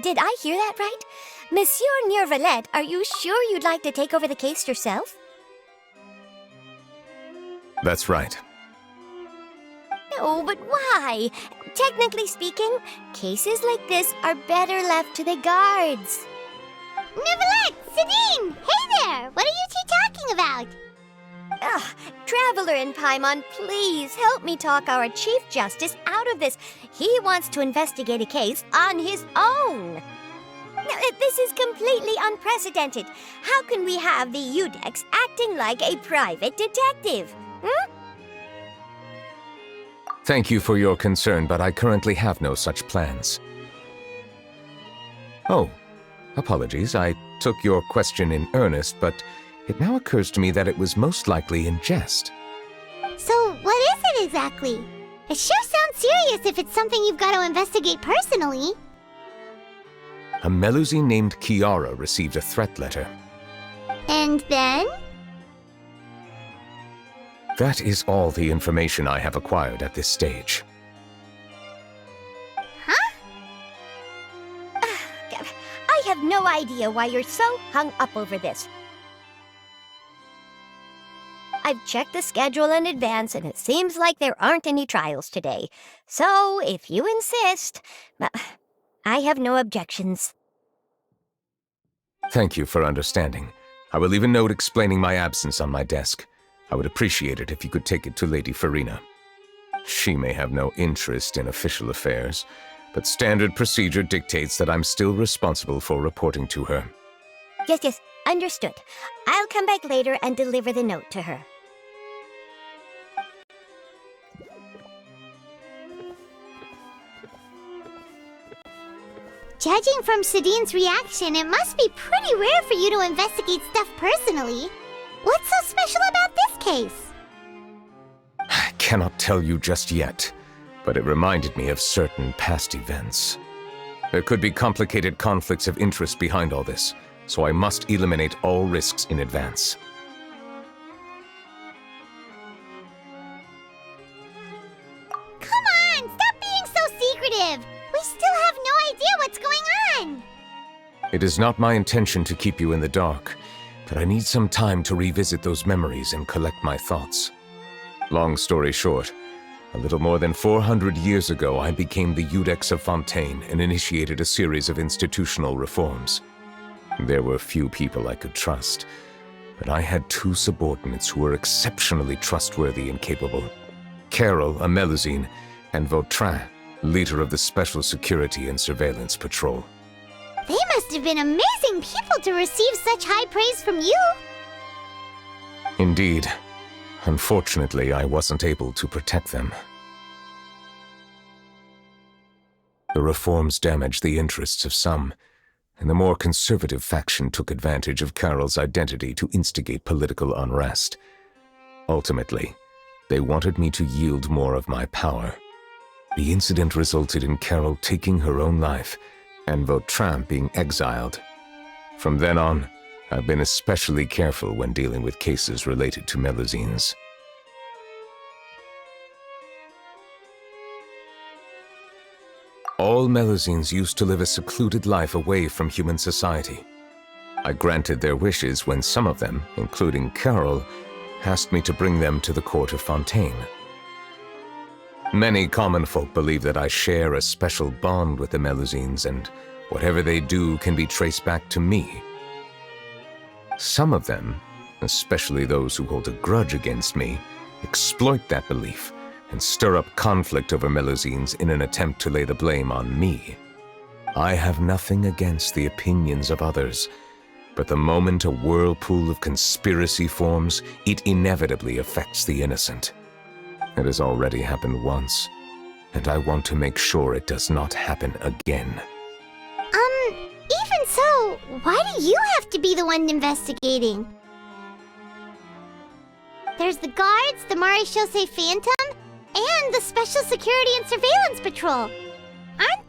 Did I hear that right? Monsieur Neuvillette, are you sure you'd like to take over the case yourself? That's right. No, but why? Technically speaking, cases like this are better left to the guards. Neuvillette! Sidine! Hey there! What are you two talking about? Traveler in Paimon, please help me talk our Chief Justice out of this. He wants to investigate a case on his own. Now, this is completely unprecedented. How can we have the Udex acting like a private detective? Thank you for your concern, but I currently have no such plans. Oh, apologies. I took your question in earnest, but it now occurs to me that it was most likely in jest. So, what is it exactly? It sure sounds serious if it's something you've got to investigate personally. A Melusine named Kiara received a threat letter. And then? That is all the information I have acquired at this stage. Huh? I have no idea why you're so hung up over this. I've checked the schedule in advance, and it seems like there aren't any trials today. So, if you insist, I have no objections. Thank you for understanding. I will leave a note explaining my absence on my desk. I would appreciate it if you could take it to Lady Farina. She may have no interest in official affairs, but standard procedure dictates that I'm still responsible for reporting to her. Yes, understood. I'll come back later and deliver the note to her. Judging from Sidine's reaction, it must be pretty rare for you to investigate stuff personally. What's so special about this case? I cannot tell you just yet, but it reminded me of certain past events. There could be complicated conflicts of interest behind all this, so I must eliminate all risks in advance. Come on, stop being so secretive! We still have no idea what's going on! It is not my intention to keep you in the dark, but I need some time to revisit those memories and collect my thoughts. Long story short, a little more than 400 years ago I became the Udex of Fontaine and initiated a series of institutional reforms. There were few people I could trust, but I had two subordinates who were exceptionally trustworthy and capable. Carol, a Melusine, and Vautrin, leader of the Special Security and Surveillance Patrol. They must have been amazing people to receive such high praise from you! Indeed. Unfortunately, I wasn't able to protect them. The reforms damaged the interests of some, and the more conservative faction took advantage of Carol's identity to instigate political unrest. Ultimately, they wanted me to yield more of my power. The incident resulted in Carol taking her own life, and Vautrin being exiled. From then on, I've been especially careful when dealing with cases related to Melusines. All Melusines used to live a secluded life away from human society. I granted their wishes when some of them, including Carol, asked me to bring them to the court of Fontaine. Many common folk believe that I share a special bond with the Melusines, and whatever they do can be traced back to me. Some of them, especially those who hold a grudge against me, exploit that belief and stir up conflict over Melusines in an attempt to lay the blame on me. I have nothing against the opinions of others, but the moment a whirlpool of conspiracy forms, it inevitably affects the innocent. It has already happened once, and I want to make sure it does not happen again. Even so, why do you have to be the one investigating? There's the guards, the Maréchaussée Phantom, and the Special Security and Surveillance Patrol. Aren't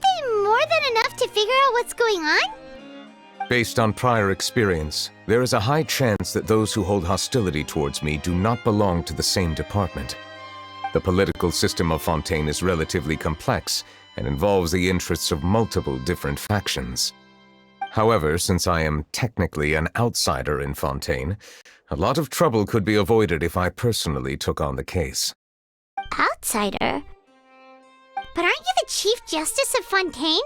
they more than enough to figure out what's going on? Based on prior experience, there is a high chance that those who hold hostility towards me do not belong to the same department. The political system of Fontaine is relatively complex, and involves the interests of multiple different factions. However, since I am technically an outsider in Fontaine, a lot of trouble could be avoided if I personally took on the case. Outsider? But aren't you the Chief Justice of Fontaine?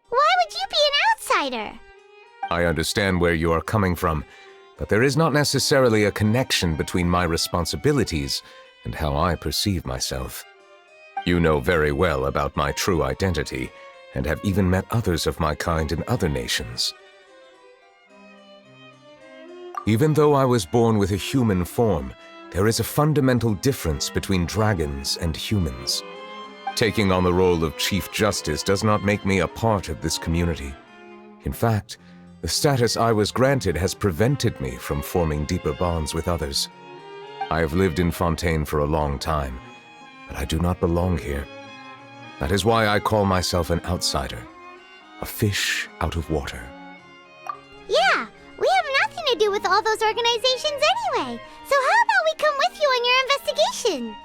Why would you be an outsider? I understand where you are coming from, but there is not necessarily a connection between my responsibilities and how I perceive myself. You know very well about my true identity, and have even met others of my kind in other nations. Even though I was born with a human form, there is a fundamental difference between dragons and humans. Taking on the role of Chief Justice does not make me a part of this community. In fact, the status I was granted has prevented me from forming deeper bonds with others. I have lived in Fontaine for a long time, but I do not belong here. That is why I call myself an outsider, a fish out of water. Yeah, we have nothing to do with all those organizations anyway. So how about we come with you on your investigation?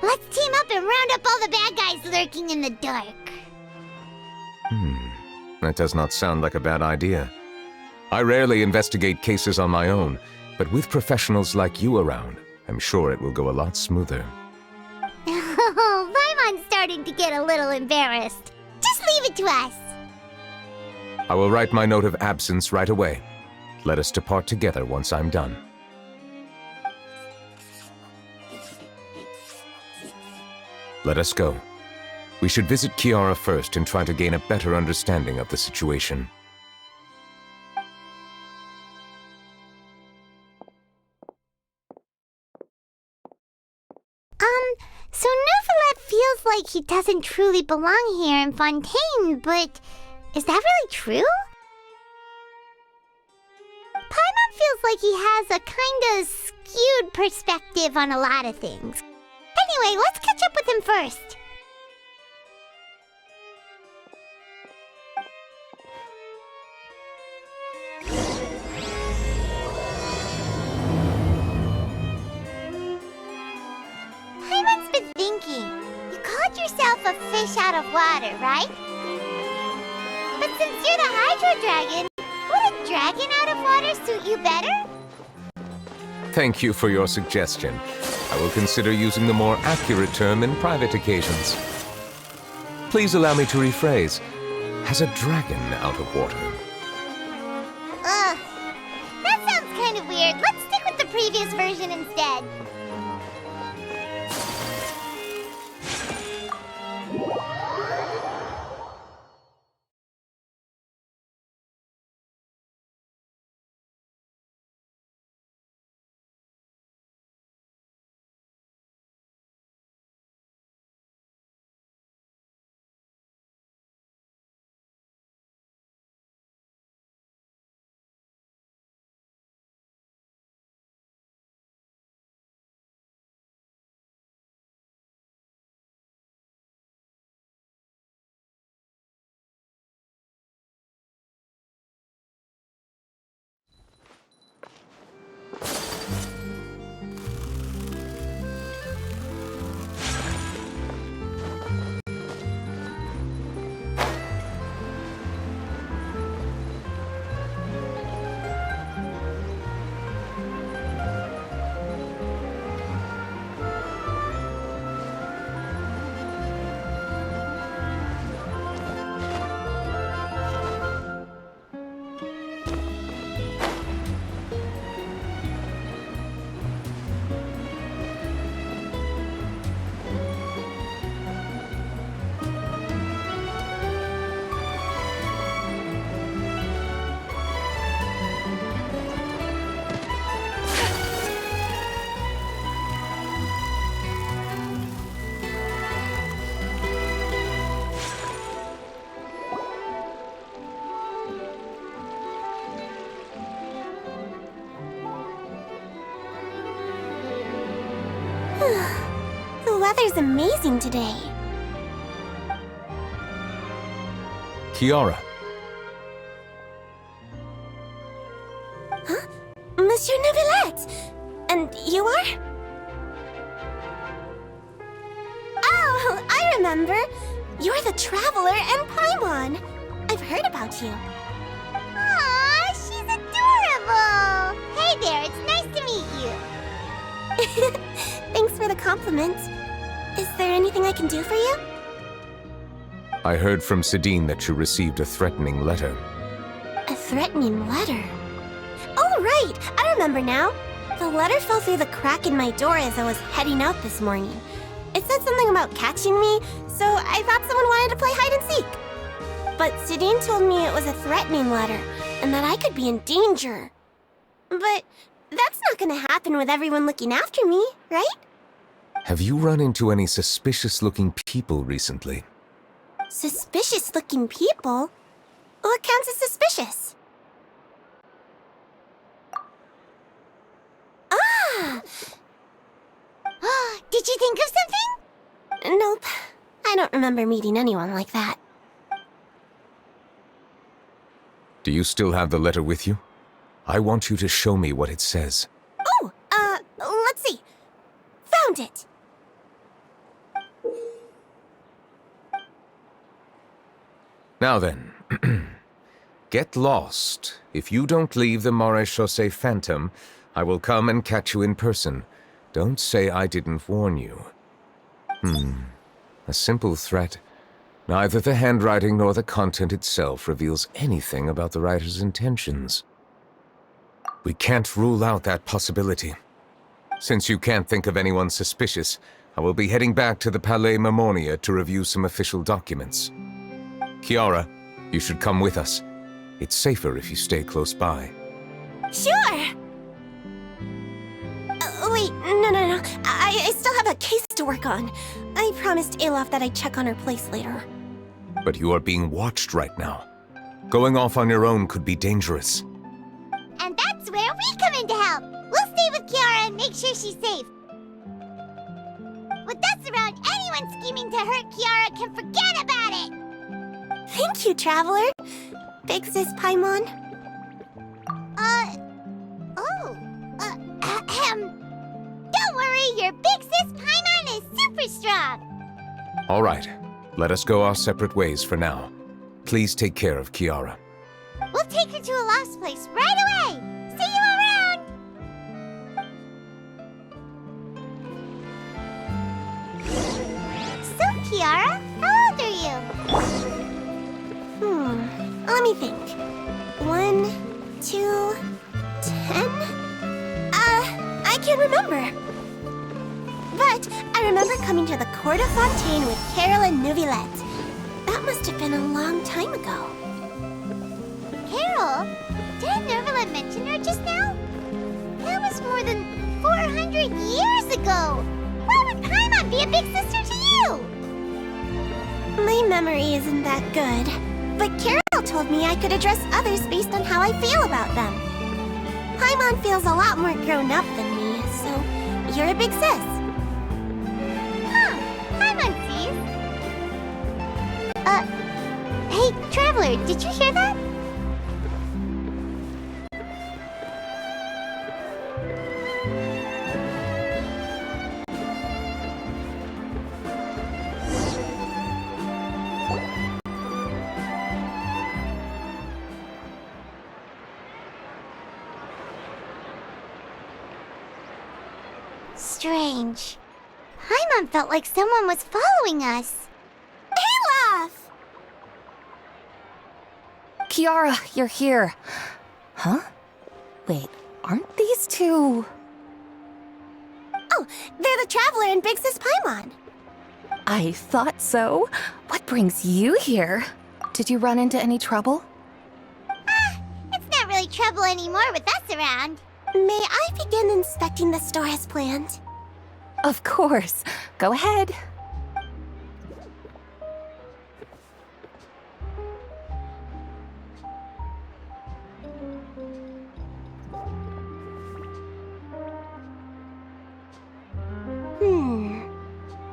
Let's team up and round up all the bad guys lurking in the dark. That does not sound like a bad idea. I rarely investigate cases on my own, but with professionals like you around, I'm sure it will go a lot smoother. Oh, Paimon's starting to get a little embarrassed. Just leave it to us. I will write my note of absence right away. Let us depart together once I'm done. Let us go. We should visit Kiara first and try to gain a better understanding of the situation. So Neuvillette feels like he doesn't truly belong here in Fontaine, but is that really true? Paimon feels like he has a kinda skewed perspective on a lot of things. Anyway, let's catch up with him first. Paimon's been thinking. You called yourself a fish out of water, right? But since you're the Hydro Dragon, would a dragon out of water suit you better? Thank you for your suggestion. I will consider using the more accurate term in private occasions. Please allow me to rephrase. Has a dragon out of water? Ugh. That sounds kind of weird. Let's stick with the previous version instead. The weather's amazing today. Kiara. Huh? Monsieur Neuvillette! And you are? Oh, I remember. You're the Traveler and Paimon. I've heard about you. Aw, she's adorable! Hey there, it's nice to meet you. Thanks for the compliment. Is there anything I can do for you? I heard from Sidine that you received a threatening letter. A threatening letter? Oh, right! I remember now. The letter fell through the crack in my door as I was heading out this morning. It said something about catching me, so I thought someone wanted to play hide and seek. But Sidine told me it was a threatening letter, and that I could be in danger. But that's not gonna happen with everyone looking after me, right? Have you run into any suspicious-looking people recently? Suspicious-looking people? What counts as suspicious? Ah! Did you think of something? Nope. I don't remember meeting anyone like that. Do you still have the letter with you? I want you to show me what it says. Oh, let's see. Found it! Now then, get lost. If you don't leave the Maréchaussée Phantom, I will come and catch you in person. Don't say I didn't warn you. A simple threat. Neither the handwriting nor the content itself reveals anything about the writer's intentions. We can't rule out that possibility. Since you can't think of anyone suspicious, I will be heading back to the Palais Mermonia to review some official documents. Kiara, you should come with us. It's safer if you stay close by. Sure! Wait, no. I still have a case to work on. I promised Alof that I'd check on her place later. But you are being watched right now. Going off on your own could be dangerous. And that's where we come in to help. We'll stay with Kiara and make sure she's safe. With us around, anyone scheming to hurt Kiara can forget about it. Thank you, Traveler. Big Sis Paimon. Don't worry, your big sis Paimon is super strong. All right, let us go our separate ways for now. Please take care of Kiara. We'll take her to a lost place right away. See you around. So, Kiara, how old are you? Let me think. 1, 2, 10? I can't remember. But I remember coming to the Court of Fontaine with Carol and Neuvillette. That must have been a long time ago. Carol? Didn't Neuvillette mention her just now? That was more than 400 years ago. Why would Paimon be a big sister to you? My memory isn't that good. But Carol told me I could address others based on how I feel about them. Paimon feels a lot more grown up than me, so you're a big sis. Huh, Paimon sees. Hey, Traveler, did you hear that? Strange. Paimon felt like someone was following us. Olaf! Kiara, you're here. Huh? Wait, aren't these two... Oh, they're the Traveler and Big Sis Paimon. I thought so. What brings you here? Did you run into any trouble? It's not really trouble anymore with us around. May I begin inspecting the store as planned? Of course. Go ahead.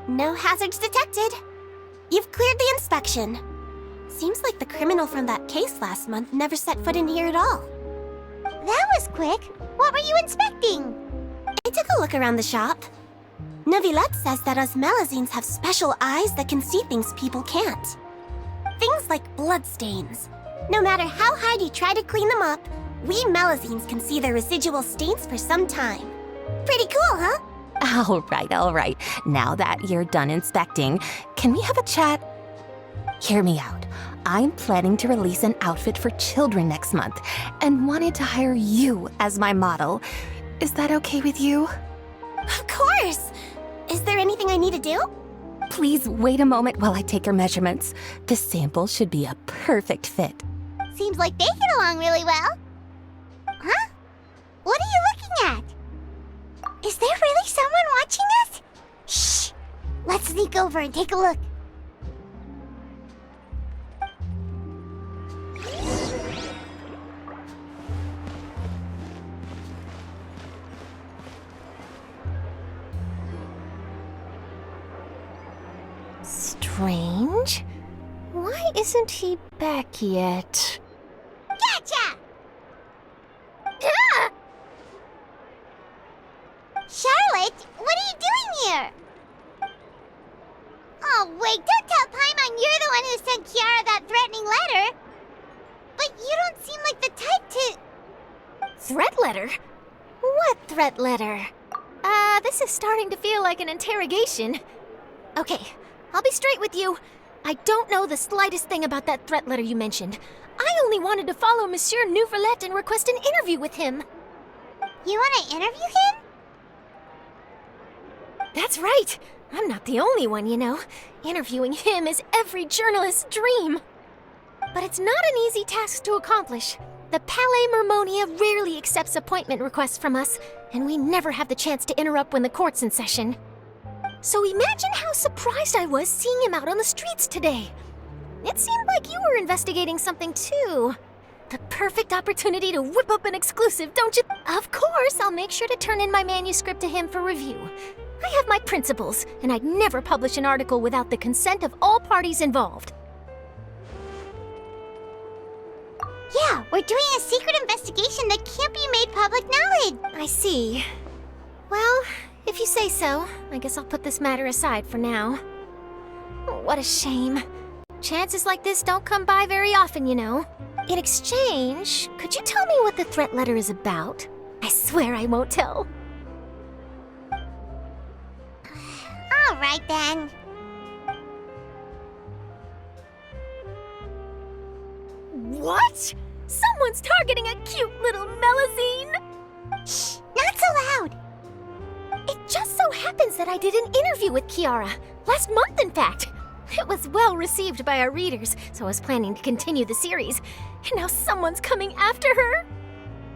No hazards detected. You've cleared the inspection. Seems like the criminal from that case last month never set foot in here at all. That was quick. What were you inspecting? I took a look around the shop. Neuvillette says that us Melazines have special eyes that can see things people can't. Things like bloodstains. No matter how hard you try to clean them up, we Melazines can see their residual stains for some time. Pretty cool, huh? All right. Now that you're done inspecting, can we have a chat? Hear me out. I'm planning to release an outfit for children next month and wanted to hire you as my model. Is that okay with you? Of course! Is there anything I need to do? Please wait a moment while I take your measurements. The sample should be a perfect fit. Seems like they get along really well. Huh? What are you looking at? Is there really someone watching us? Shh! Let's sneak over and take a look. Strange. Why isn't he back yet? Gotcha! Ah! Charlotte, what are you doing here? Oh, wait, don't tell Paimon you're the one who sent Kiara that threatening letter. But you don't seem like the type to... Threat letter? What threat letter? This is starting to feel like an interrogation. Okay, I'll be straight with you. I don't know the slightest thing about that threat letter you mentioned. I only wanted to follow Monsieur Neuvillette and request an interview with him. You want to interview him? That's right. I'm not the only one, you know. Interviewing him is every journalist's dream. But it's not an easy task to accomplish. The Palais Mermonia rarely accepts appointment requests from us, and we never have the chance to interrupt when the court's in session. So imagine how surprised I was seeing him out on the streets today. It seemed like you were investigating something too. The perfect opportunity to whip up an exclusive, don't you? Of course, I'll make sure to turn in my manuscript to him for review. I have my principles, and I'd never publish an article without the consent of all parties involved. Yeah, we're doing a secret investigation that can't be made public knowledge. I see. Well, if you say so, I guess I'll put this matter aside for now. Oh, what a shame. Chances like this don't come by very often, you know. In exchange, could you tell me what the threat letter is about? I swear I won't tell. All right, then. What? Someone's targeting a cute little Melazine? Shh, not so loud. It just so happens that I did an interview with Kiara. Last month, in fact. It was well received by our readers, so I was planning to continue the series. And now someone's coming after her.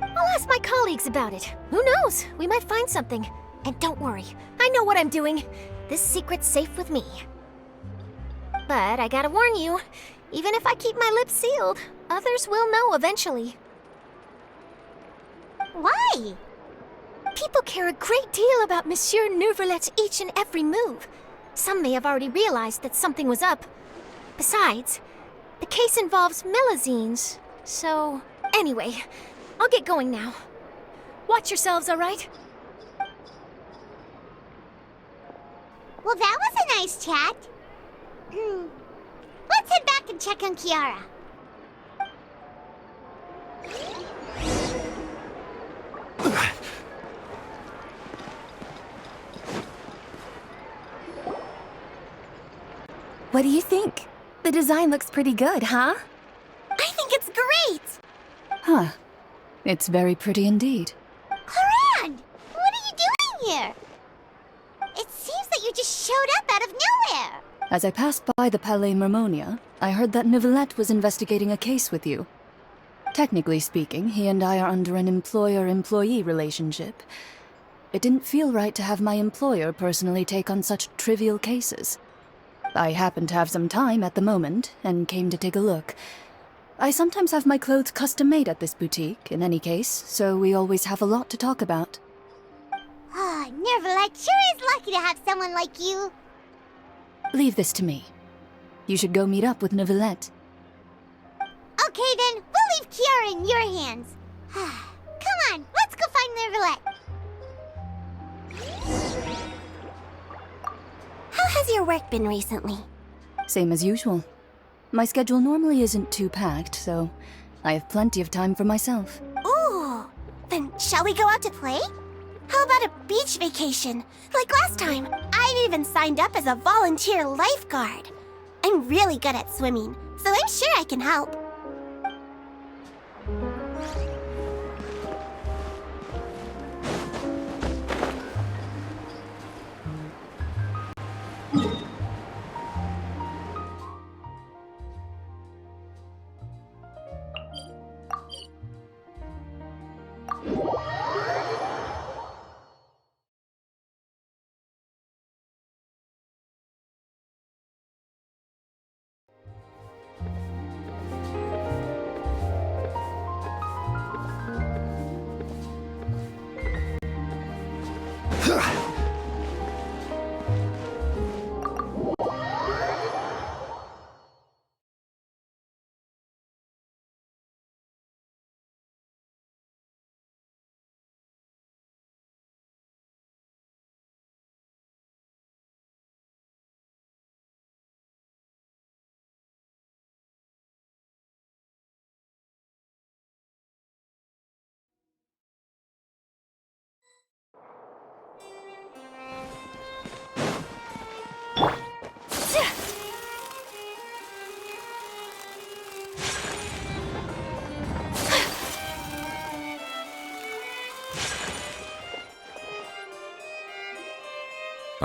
I'll ask my colleagues about it. Who knows? We might find something. And don't worry, I know what I'm doing. This secret's safe with me. But I gotta warn you, even if I keep my lips sealed, others will know eventually. Why? People care a great deal about Monsieur Neuvillette's each and every move. Some may have already realized that something was up. Besides, the case involves Melazines, so... Anyway, I'll get going now. Watch yourselves, all right? Well, that was a nice chat. Let's head back and check on Kiara. What do you think? The design looks pretty good, huh? I think it's great! Huh. It's very pretty indeed. Clorand! What are you doing here? It seems that you just showed up out of nowhere. As I passed by the Palais Mermonia, I heard that Neuvillette was investigating a case with you. Technically speaking, he and I are under an employer-employee relationship. It didn't feel right to have my employer personally take on such trivial cases. I happen to have some time at the moment, and came to take a look. I sometimes have my clothes custom-made at this boutique, in any case, so we always have a lot to talk about. Ah, Neuvillette sure is lucky to have someone like you. Leave this to me. You should go meet up with Neuvillette. Okay then, we'll leave Kiara in your hands. Come on, let's go find Neuvillette. has your work been recently? Same as usual. My schedule normally isn't too packed, so I have plenty of time for myself. Ooh, then shall we go out to play? How about a beach vacation? Like last time, I even signed up as a volunteer lifeguard. I'm really good at swimming, so I'm sure I can help.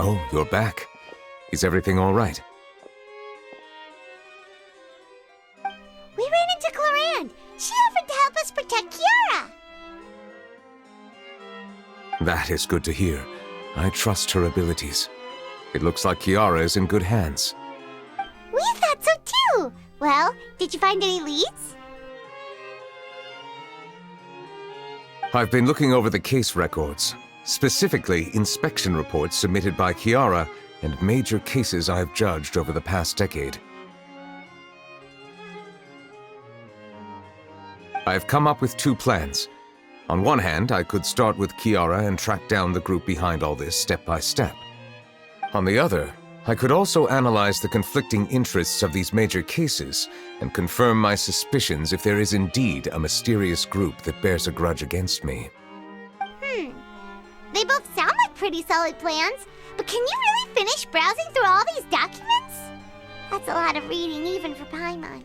Oh, you're back. Is everything all right? We ran into Clarande. She offered to help us protect Kiara. That is good to hear. I trust her abilities. It looks like Kiara is in good hands. We thought so too. Well, did you find any leads? I've been looking over the case records, specifically inspection reports submitted by Kiara and major cases I've judged over the past decade. I've come up with two plans. On one hand, I could start with Kiara and track down the group behind all this step by step. On the other, I could also analyze the conflicting interests of these major cases and confirm my suspicions if there is indeed a mysterious group that bears a grudge against me. They both sound like pretty solid plans, but can you really finish browsing through all these documents? That's a lot of reading even for Paimon.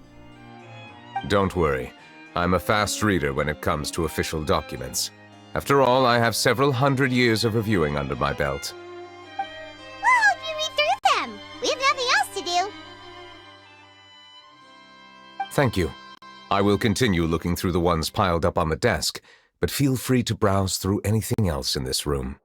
Don't worry. I'm a fast reader when it comes to official documents. After all, I have several hundred years of reviewing under my belt. We'll help you read through them. We have nothing else to do. Thank you. I will continue looking through the ones piled up on the desk, but feel free to browse through anything else in this room.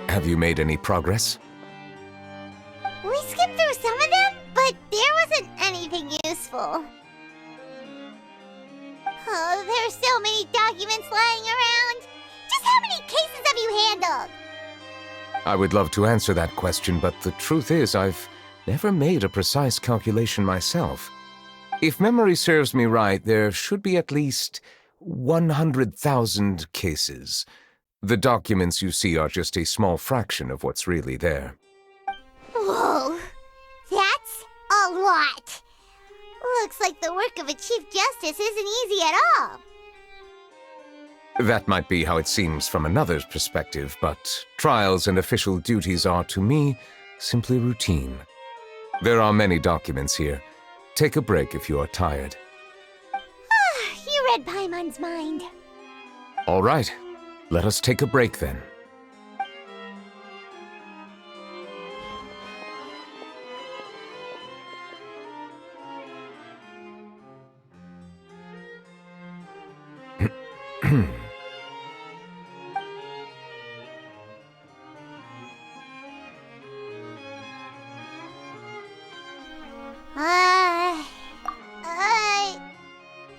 Have you made any progress? We skipped through some of them, but there wasn't anything useful. Oh, there's so many documents lying around. Just how many cases have you handled? I would love to answer that question, but the truth is I've never made a precise calculation myself. If memory serves me right, there should be at least 100,000 cases. The documents you see are just a small fraction of what's really there. Whoa, that's a lot. Looks like the work of a Chief Justice isn't easy at all. That might be how it seems from another's perspective, but trials and official duties are, to me, simply routine. There are many documents here. Take a break if you are tired. You read Paimon's mind. All right, let us take a break then.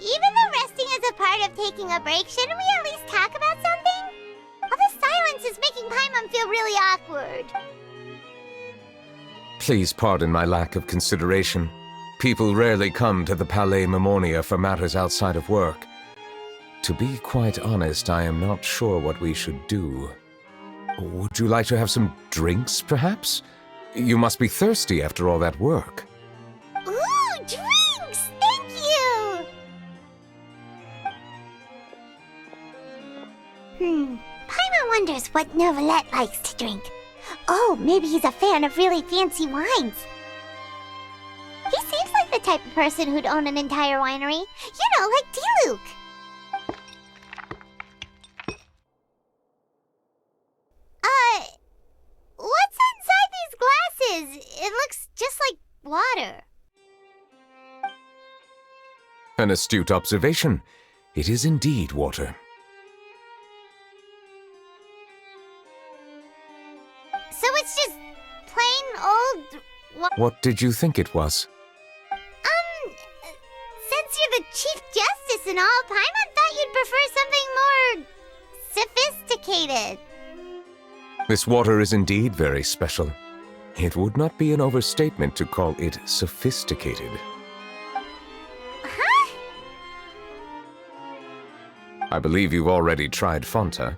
Even though resting is a part of taking a break, shouldn't we at least talk about something? All the silence is making Paimon feel really awkward. Please pardon my lack of consideration. People rarely come to the Palais Mermonia for matters outside of work. To be quite honest, I am not sure what we should do. Would you like to have some drinks, perhaps? You must be thirsty after all that work. Ooh, drinks! Thank you! Paimon wonders what Neuvillette likes to drink. Oh, maybe he's a fan of really fancy wines. He seems like the type of person who'd own an entire winery. You know, like D-Luke. What's inside these glasses? It looks just like water. An astute observation. It is indeed water. So it's just plain old What did you think it was? Since you're the Chief Justice and all, Paimon thought you'd prefer something more sophisticated. This water is indeed very special. It would not be an overstatement to call it sophisticated. Huh? I believe you've already tried Fonta.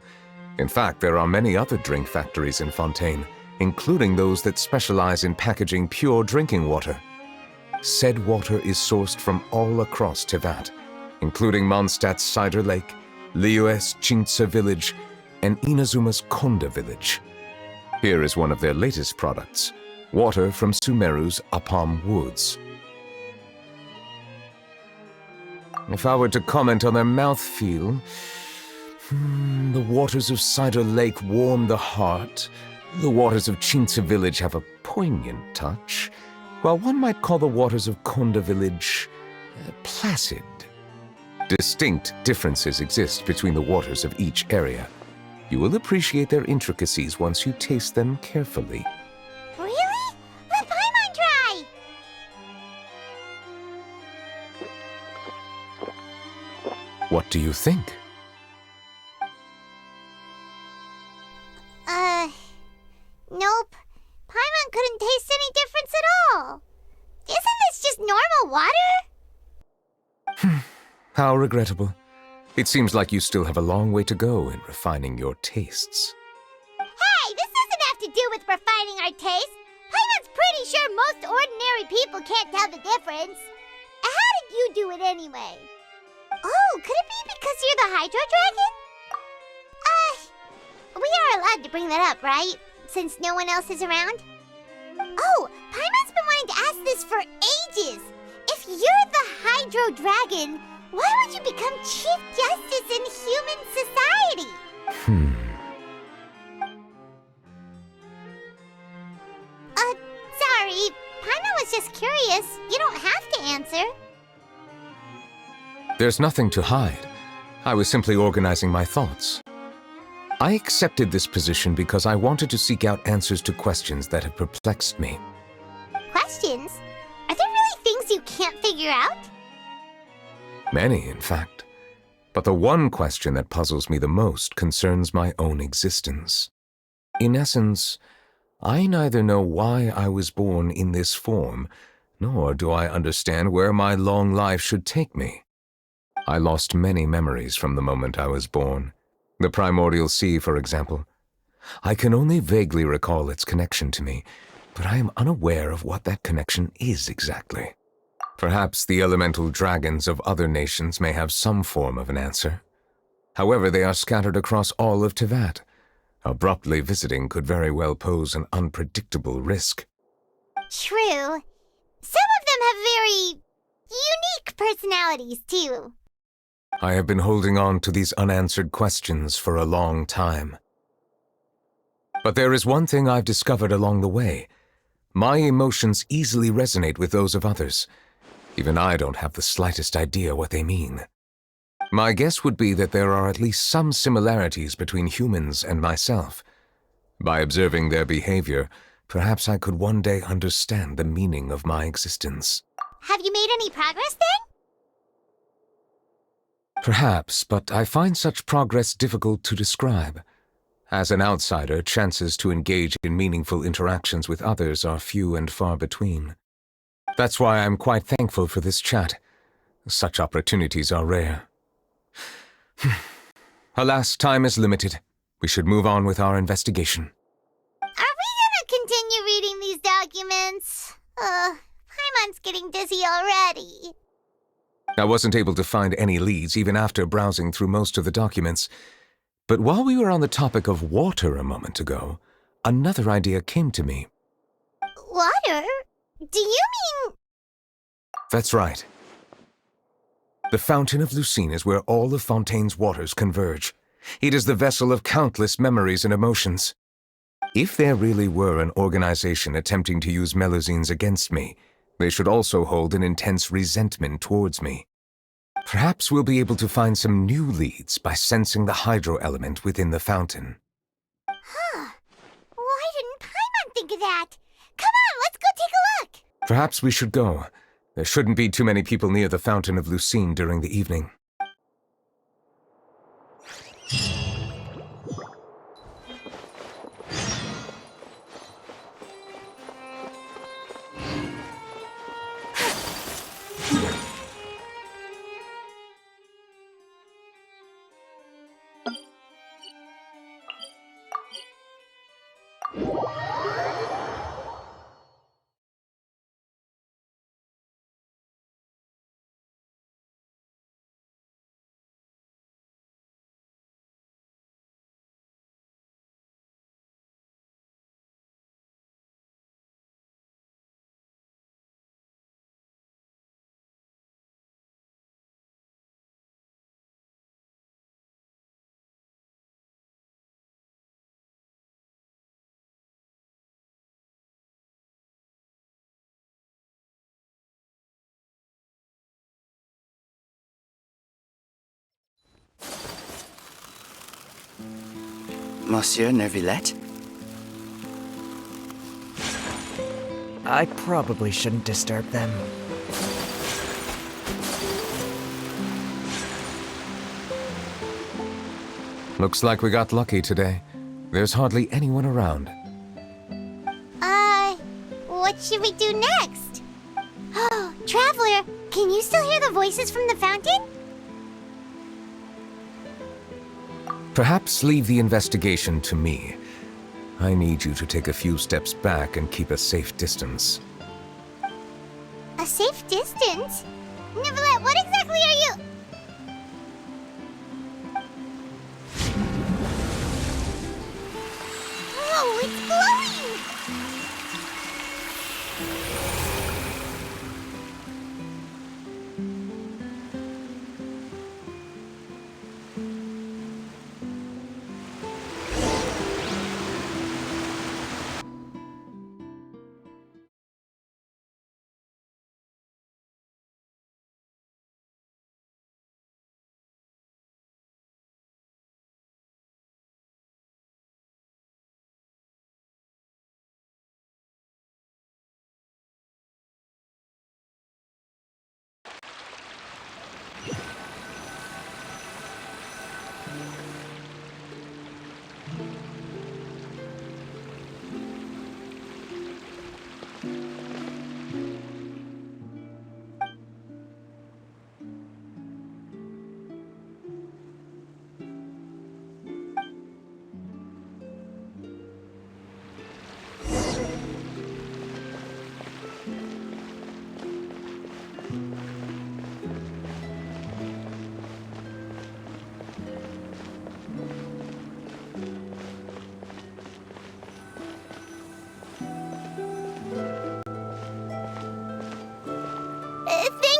In fact, there are many other drink factories in Fontaine, including those that specialize in packaging pure drinking water. Said water is sourced from all across Tevat, including Mondstadt's Cider Lake, Liyue's Chintsa Village, and Inazuma's Konda Village. Here is one of their latest products, water from Sumeru's Apam Woods. If I were to comment on their mouthfeel, the waters of Cider Lake warm the heart, the waters of Chintsa Village have a poignant touch, while one might call the waters of Konda Village placid. Distinct differences exist between the waters of each area. You will appreciate their intricacies once you taste them carefully. Really? Let Paimon try! What do you think? Nope. Paimon couldn't taste any difference at all. Isn't this just normal water? How regrettable. It seems like you still have a long way to go in refining your tastes. Hey, this doesn't have to do with refining our taste. Paimon's pretty sure most ordinary people can't tell the difference. How did you do it anyway? Oh, could it be because you're the Hydro Dragon? We are allowed to bring that up, right? Since no one else is around? Oh, Paimon's been wanting to ask this for ages. If you're the Hydro Dragon, why would you become Chief Justice in human society? Sorry. Paimon was just curious. You don't have to answer. There's nothing to hide. I was simply organizing my thoughts. I accepted this position because I wanted to seek out answers to questions that have perplexed me. Questions? Are there really things you can't figure out? Many, in fact. But the one question that puzzles me the most concerns my own existence. In essence, I neither know why I was born in this form, nor do I understand where my long life should take me. I lost many memories from the moment I was born. The primordial sea, for example. I can only vaguely recall its connection to me, but I am unaware of what that connection is exactly. Perhaps the elemental dragons of other nations may have some form of an answer. However, they are scattered across all of Teyvat. Abruptly visiting could very well pose an unpredictable risk. True. Some of them have very unique personalities, too. I have been holding on to these unanswered questions for a long time. But there is one thing I've discovered along the way. My emotions easily resonate with those of others. Even I don't have the slightest idea what they mean. My guess would be that there are at least some similarities between humans and myself. By observing their behavior, perhaps I could one day understand the meaning of my existence. Have you made any progress then? Perhaps, but I find such progress difficult to describe. As an outsider, chances to engage in meaningful interactions with others are few and far between. That's why I'm quite thankful for this chat. Such opportunities are rare. Alas, time is limited. We should move on with our investigation. Are we gonna continue reading these documents? Paimon's getting dizzy already. I wasn't able to find any leads even after browsing through most of the documents. But while we were on the topic of water a moment ago, another idea came to me. Water? Do you mean... That's right. The Fountain of Lucine is where all of Fontaine's waters converge. It is the vessel of countless memories and emotions. If there really were an organization attempting to use Melusines against me, they should also hold an intense resentment towards me. Perhaps we'll be able to find some new leads by sensing the hydro element within the fountain. Huh. Why didn't Paimon think of that? Come on, let's go take a look! Perhaps we should go. There shouldn't be too many people near the Fountain of Lucine during the evening. Monsieur Neuvillette? I probably shouldn't disturb them. Looks like we got lucky today. There's hardly anyone around. What should we do next? Oh, Traveler, can you still hear the voices from the fountain? Perhaps leave the investigation to me. I need you to take a few steps back and keep a safe distance. A safe distance? Neuvillette, what exactly are you... Oh, it's glowing!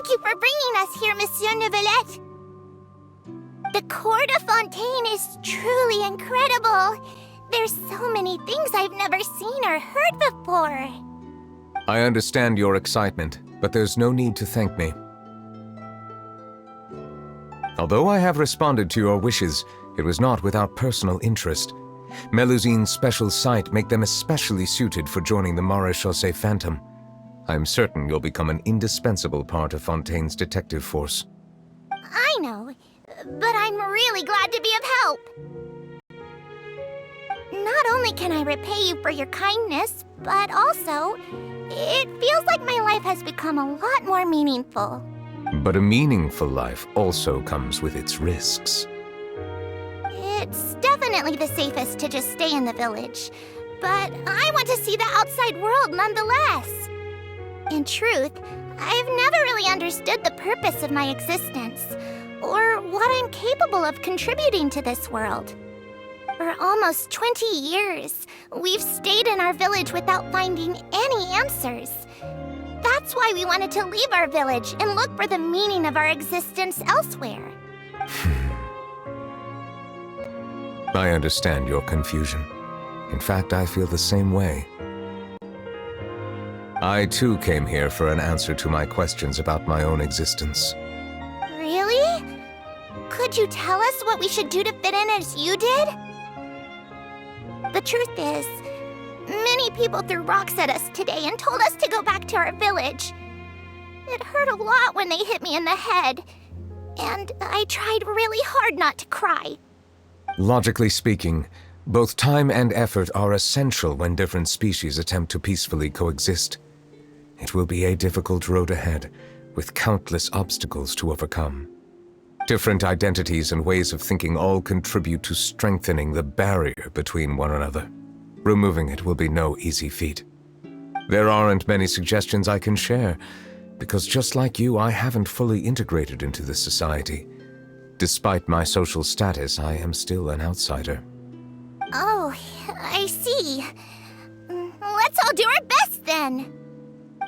Thank you for bringing us here, Monsieur Neuvillette. The court of Fontaine is truly incredible. There's so many things I've never seen or heard before. I understand your excitement, but there's no need to thank me. Although I have responded to your wishes, it was not without personal interest. Melusine's special sight make them especially suited for joining the Maréchaussée Phantom. I'm certain you'll become an indispensable part of Fontaine's detective force. I know, but I'm really glad to be of help. Not only can I repay you for your kindness, but also, it feels like my life has become a lot more meaningful. But a meaningful life also comes with its risks. It's definitely the safest to just stay in the village, but I want to see the outside world nonetheless. In truth, I've never really understood the purpose of my existence, or what I'm capable of contributing to this world. For almost 20 years, we've stayed in our village without finding any answers. That's why we wanted to leave our village and look for the meaning of our existence elsewhere. I understand your confusion. In fact, I feel the same way. I too came here for an answer to my questions about my own existence. Really? Could you tell us what we should do to fit in as you did? The truth is, many people threw rocks at us today and told us to go back to our village. It hurt a lot when they hit me in the head, and I tried really hard not to cry. Logically speaking, both time and effort are essential when different species attempt to peacefully coexist. It will be a difficult road ahead, with countless obstacles to overcome. Different identities and ways of thinking all contribute to strengthening the barrier between one another. Removing it will be no easy feat. There aren't many suggestions I can share, because just like you, I haven't fully integrated into this society. Despite my social status, I am still an outsider. Oh, I see. Let's all do our best then.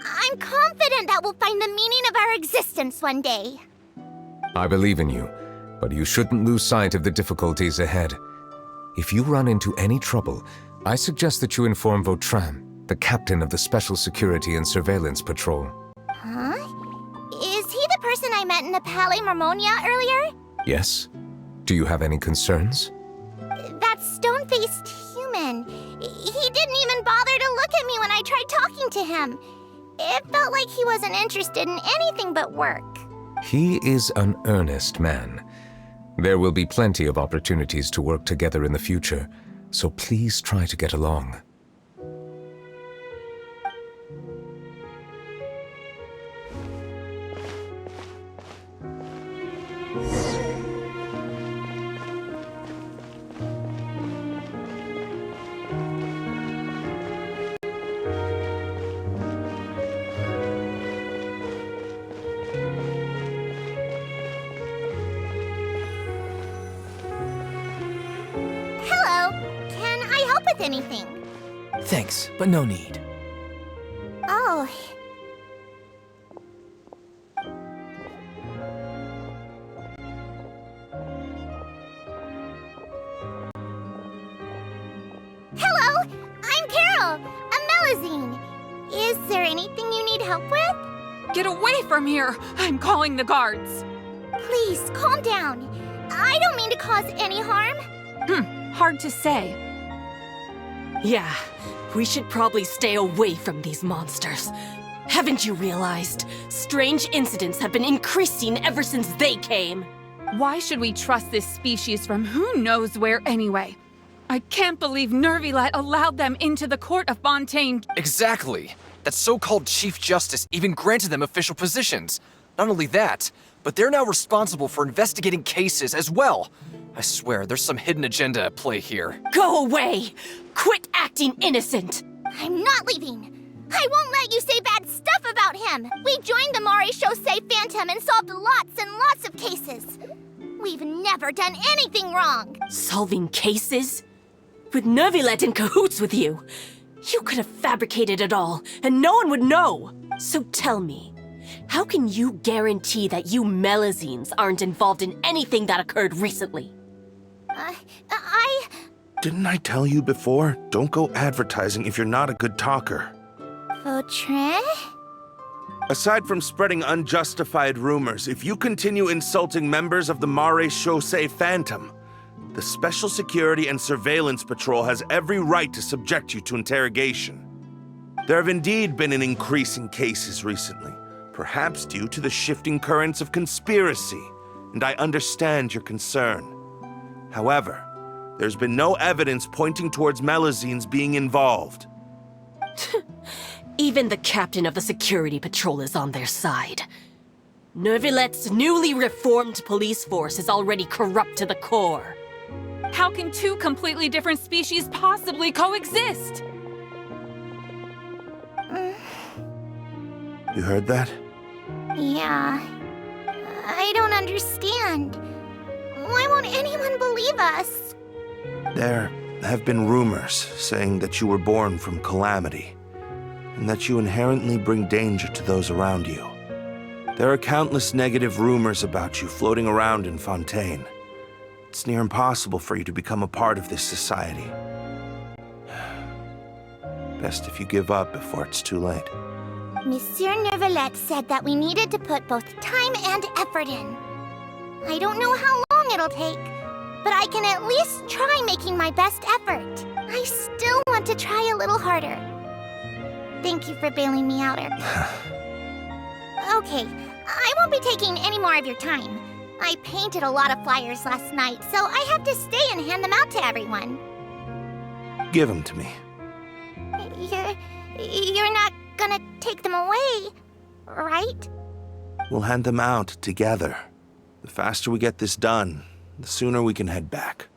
I'm confident that we'll find the meaning of our existence one day. I believe in you, but you shouldn't lose sight of the difficulties ahead. If you run into any trouble, I suggest that you inform Vautrin, the captain of the Special Security and Surveillance Patrol. Huh? Is he the person I met in the Palais Marmonia earlier? Yes? Do you have any concerns? That stone-faced human. He didn't even bother to look at me when I tried talking to him. It felt like he wasn't interested in anything but work. He is an earnest man. There will be plenty of opportunities to work together in the future, so please try to get along. Hello. Can I help with anything? Thanks, but no need. Oh. Hello, I'm Carol, a Melusine. Is there anything you need help with? Get away from here! I'm calling the guards! Please, calm down. I don't mean to cause any harm. Hard to say. Yeah, we should probably stay away from these monsters. Haven't you realized? Strange incidents have been increasing ever since they came. Why should we trust this species from who knows where anyway? I can't believe Neuvillette allowed them into the court of Fontaine. Exactly. That so-called Chief Justice even granted them official positions. Not only that, but they're now responsible for investigating cases as well. I swear, there's some hidden agenda at play here. Go away! Quit acting innocent! I'm not leaving. I won't let you say bad stuff about him. We joined the Maréchaussée Phantom and solved lots and lots of cases. We've never done anything wrong. Solving cases? With Neuvillette in cahoots with you? You could have fabricated it all, and no one would know. So tell me, How can you guarantee that you Melazines aren't involved in anything that occurred recently? Didn't I tell you before? Don't go advertising if you're not a good talker. Vautrin? Aside from spreading unjustified rumors, if you continue insulting members of the Mare Chaussee Phantom, the Special Security and Surveillance Patrol has every right to subject you to interrogation. There have indeed been an increase in cases recently, perhaps due to the shifting currents of conspiracy, and I understand your concern. However, there's been no evidence pointing towards Melazines being involved. Even the captain of the security patrol is on their side. Neuvillette's newly reformed police force is already corrupt to the core. How can two completely different species possibly coexist? You heard that? Yeah. I don't understand. Why won't anyone believe us? There have been rumors saying that you were born from calamity, and that you inherently bring danger to those around you. There are countless negative rumors about you floating around in Fontaine. It's near impossible for you to become a part of this society. Best if you give up before it's too late. Monsieur Neuvillette said that we needed to put both time and effort in. I don't know how long it'll take, but I can at least try making my best effort. I still want to try a little harder. Thank you for bailing me out, Okay, I won't be taking any more of your time. I painted a lot of flyers last night, so I have to stay and hand them out to everyone. Give them to me. You're not gonna take them away, right? We'll hand them out together. The faster we get this done, the sooner we can head back.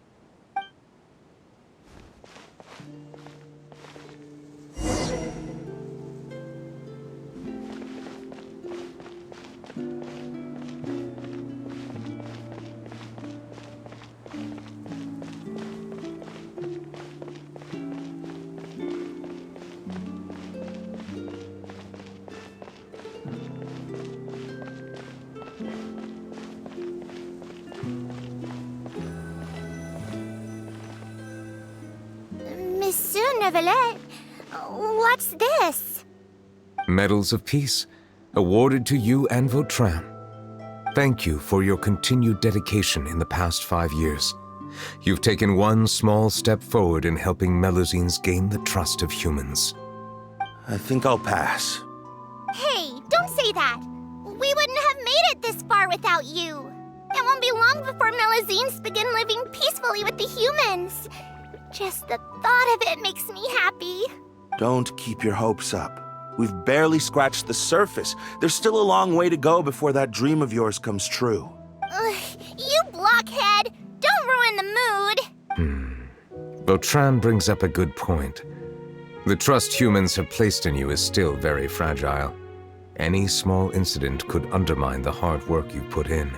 Monsieur Neuvillette, what's this? Medals of Peace, awarded to you and Vautrin. Thank you for your continued dedication in the past 5 years. You've taken one small step forward in helping Melazines gain the trust of humans. I think I'll pass. Hey, don't say that. We wouldn't have made it this far without you. It won't be long before Melazines begin living peacefully with the humans. Just the thought of it makes me happy. Don't keep your hopes up. We've barely scratched the surface. There's still a long way to go before that dream of yours comes true. You blockhead! Don't ruin the mood! Vautrin brings up a good point. The trust humans have placed in you is still very fragile. Any small incident could undermine the hard work you've put in.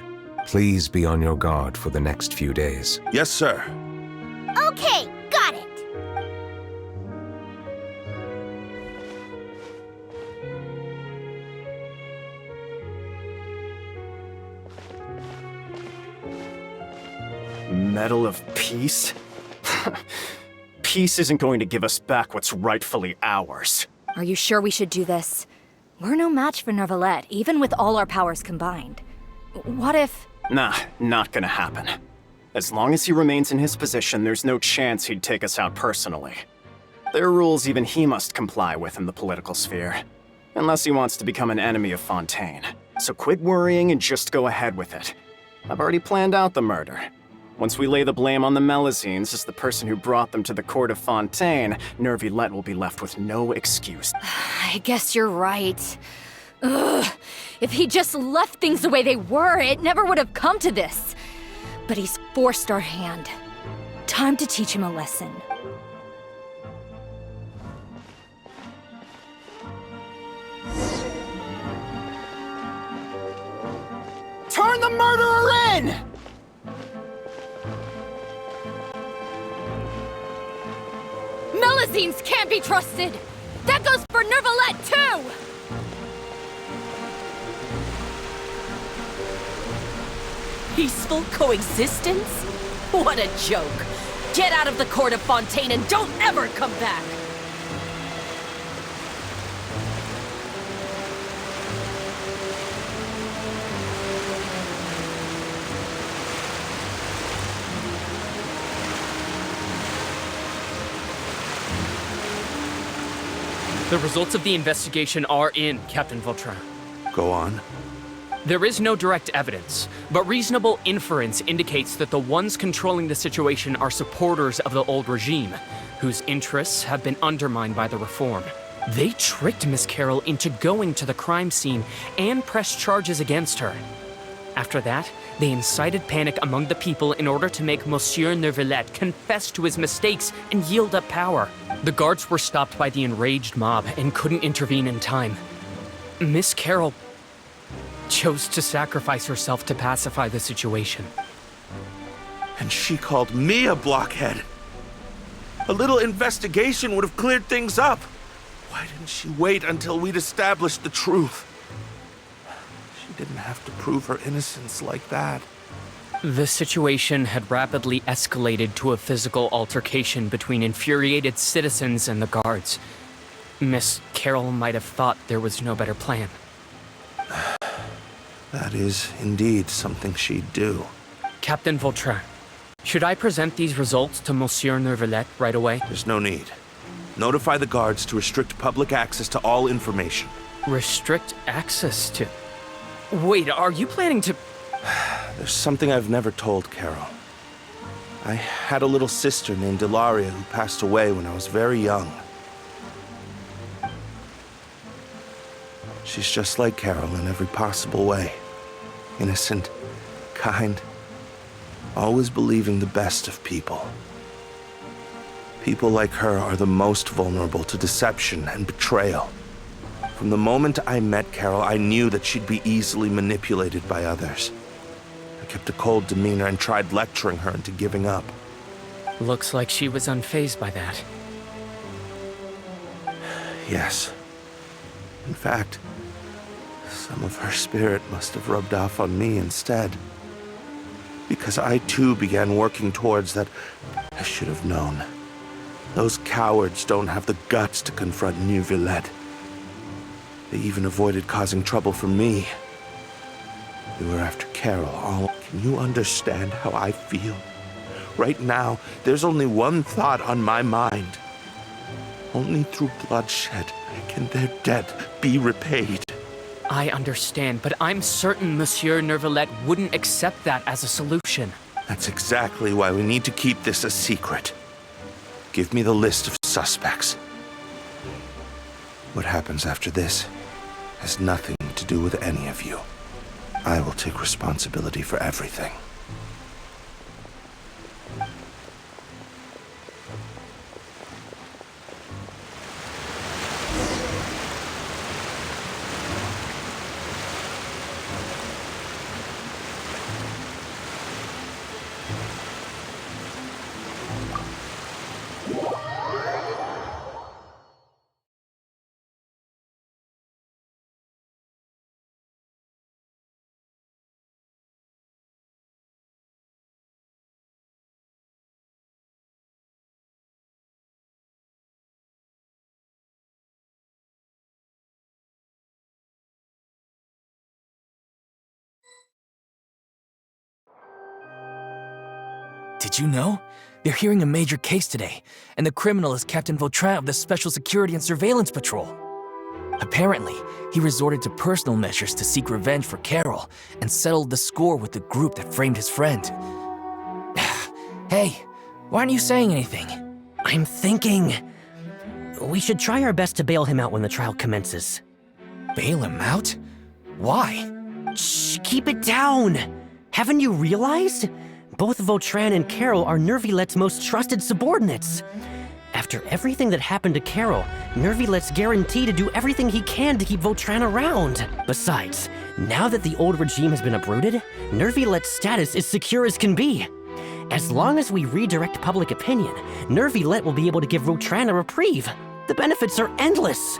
Please be on your guard for the next few days. Yes, sir. Okay, got it. Medal of Peace? Peace isn't going to give us back what's rightfully ours. Are you sure we should do this? We're no match for Neuvillette, even with all our powers combined. What if... Nah, not gonna happen. As long as he remains in his position, there's no chance he'd take us out personally. There are rules even he must comply with in the political sphere. Unless he wants to become an enemy of Fontaine. So quit worrying and just go ahead with it. I've already planned out the murder. Once we lay the blame on the Melazines as the person who brought them to the court of Fontaine, Neuvillette will be left with no excuse. I guess you're right. Ugh. If he just left things the way they were, it never would have come to this. But he's forced our hand. Time to teach him a lesson. Turn the murderer in! Melazines can't be trusted! That goes for Neuvillette, too! Peaceful coexistence? What a joke. Get out of the court of Fontaine and don't ever come back! The results of the investigation are in, Captain Vautrin. Go on. There is no direct evidence, but reasonable inference indicates that the ones controlling the situation are supporters of the old regime, whose interests have been undermined by the reform. They tricked Miss Carroll into going to the crime scene and pressed charges against her. After that, they incited panic among the people in order to make Monsieur Neuvillette confess to his mistakes and yield up power. The guards were stopped by the enraged mob and couldn't intervene in time. Miss Carroll chose to sacrifice herself to pacify the situation. And she called me a blockhead. A little investigation would have cleared things up. Why didn't she wait until we'd established the truth? She didn't have to prove her innocence like that. The situation had rapidly escalated to a physical altercation between infuriated citizens and the guards. Miss Carroll might have thought there was no better plan. That is indeed something she'd do. Captain Vautrin, should I present these results to Monsieur Neuvillette right away? There's no need. Notify the guards to restrict public access to all information. Restrict access to... Wait, are you planning to... There's something I've never told Carol. I had a little sister named Ilaria who passed away when I was very young. She's just like Carol in every possible way. Innocent, kind, always believing the best of people. People like her are the most vulnerable to deception and betrayal. From the moment I met Carol, I knew that she'd be easily manipulated by others. I kept a cold demeanor and tried lecturing her into giving up. Looks like she was unfazed by that. Yes. In fact, some of her spirit must have rubbed off on me instead. Because I too began working towards that I should have known. Those cowards don't have the guts to confront Neuvillette. They even avoided causing trouble for me. They were after Carol. Can you understand how I feel? Right now, there's only one thought on my mind. Only through bloodshed can their debt be repaid. I understand, but I'm certain Monsieur Neuvillette wouldn't accept that as a solution. That's exactly why we need to keep this a secret. Give me the list of suspects. What happens after this has nothing to do with any of you. I will take responsibility for everything. Did you know? They're hearing a major case today, and the criminal is Captain Vautrin of the Special Security and Surveillance Patrol. Apparently, he resorted to personal measures to seek revenge for Carol and settled the score with the group that framed his friend. Hey, why aren't you saying anything? I'm thinking... we should try our best to bail him out when the trial commences. Bail him out? Why? Shh, keep it down! Haven't you realized? Both Vautrin and Carol are Neuvillette's most trusted subordinates. After everything that happened to Carol, Neuvillette's guaranteed to do everything he can to keep Vautrin around. Besides, now that the old regime has been uprooted, Neuvillette's status is secure as can be. As long as we redirect public opinion, Neuvillette will be able to give Vautrin a reprieve. The benefits are endless.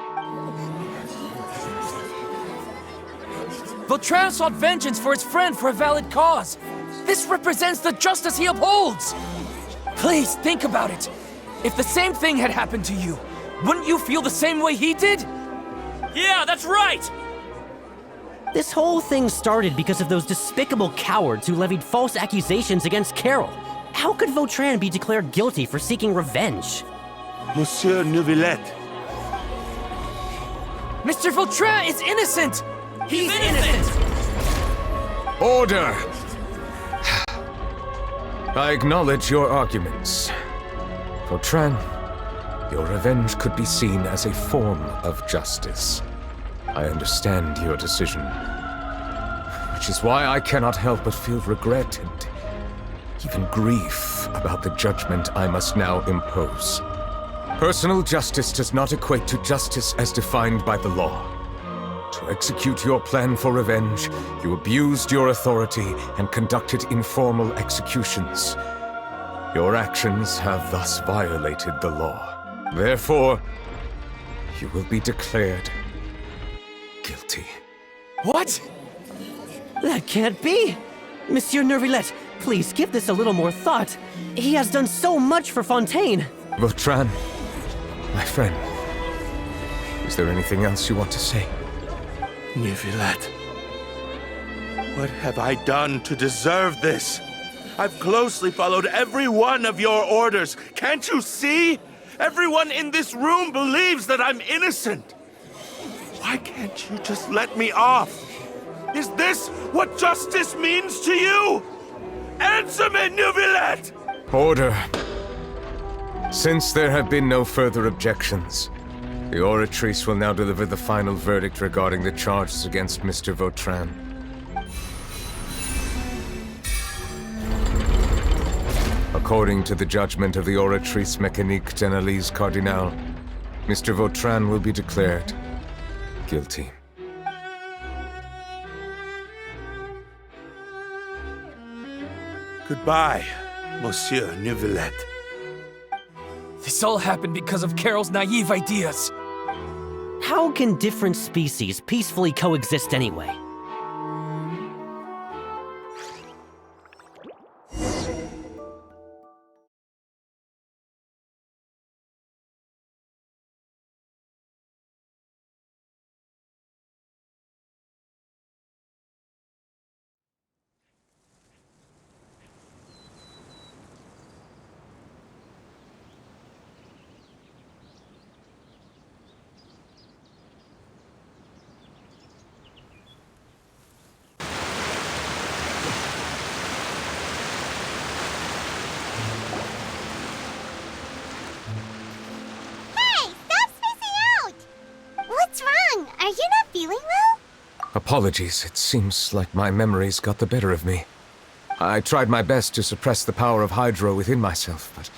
Vautrin sought vengeance for his friend for a valid cause. This represents the justice he upholds! Please, think about it. If the same thing had happened to you, wouldn't you feel the same way he did? Yeah, that's right! This whole thing started because of those despicable cowards who levied false accusations against Carol. How could Vautrin be declared guilty for seeking revenge? Monsieur Neuvillette. Mr. Vautrin is innocent! He's innocent! Order! I acknowledge your arguments. Vautrin, your revenge could be seen as a form of justice. I understand your decision, which is why I cannot help but feel regret and even grief about the judgment I must now impose. Personal justice does not equate to justice as defined by the law. To execute your plan for revenge, you abused your authority and conducted informal executions. Your actions have thus violated the law. Therefore, you will be declared guilty. What? That can't be! Monsieur Neuvillette, please give this a little more thought. He has done so much for Fontaine. Vautrin, my friend, is there anything else you want to say? Neuvillette, what have I done to deserve this? I've closely followed every one of your orders. Can't you see? Everyone in this room believes that I'm innocent. Why can't you just let me off? Is this what justice means to you? Answer me, Neuvillette! Order. Since there have been no further objections, the Oratrice will now deliver the final verdict regarding the charges against Mr. Vautrin. According to the judgment of the Oratrice Mécanique d'Analyse Cardinal, Mr. Vautrin will be declared guilty. Goodbye, Monsieur Neuvillette. This all happened because of Carol's naive ideas. How can different species peacefully coexist anyway? Apologies, it seems like my memories got the better of me. I tried my best to suppress the power of Hydro within myself, but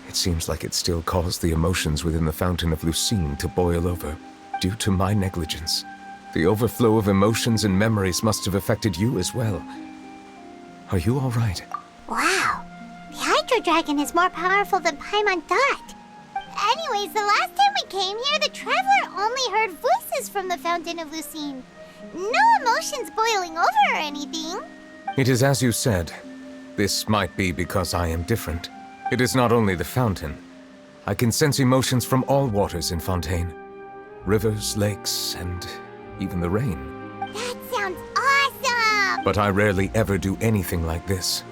it seems like it still caused the emotions within the Fountain of Lucine to boil over, due to my negligence. The overflow of emotions and memories must have affected you as well. Are you all right? Wow, the Hydro Dragon is more powerful than Paimon thought. Anyways, the last time we came here, the Traveler only heard voices from the Fountain of Lucine. No emotions boiling over or anything. It is as you said. This might be because I am different. It is not only the fountain. I can sense emotions from all waters in Fontaine. Rivers, lakes, and even the rain. That sounds awesome! But I rarely ever do anything like this.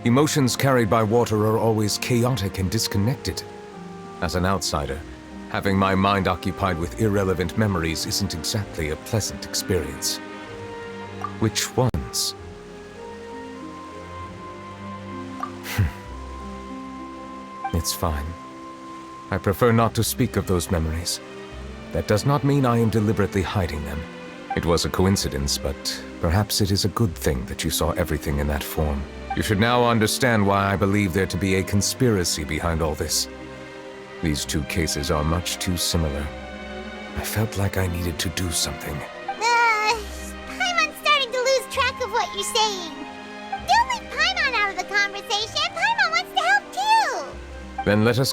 Emotions carried by water are always chaotic and disconnected. As an outsider, having my mind occupied with irrelevant memories isn't exactly a pleasant experience. Which ones? It's fine. I prefer not to speak of those memories. That does not mean I am deliberately hiding them. It was a coincidence, but perhaps it is a good thing that you saw everything in that form. You should now understand why I believe there to be a conspiracy behind all this. These two cases are much too similar. I felt like I needed to do something. Paimon's starting to lose track of what you're saying. Don't leave Paimon out of the conversation. Paimon wants to help too. Then let us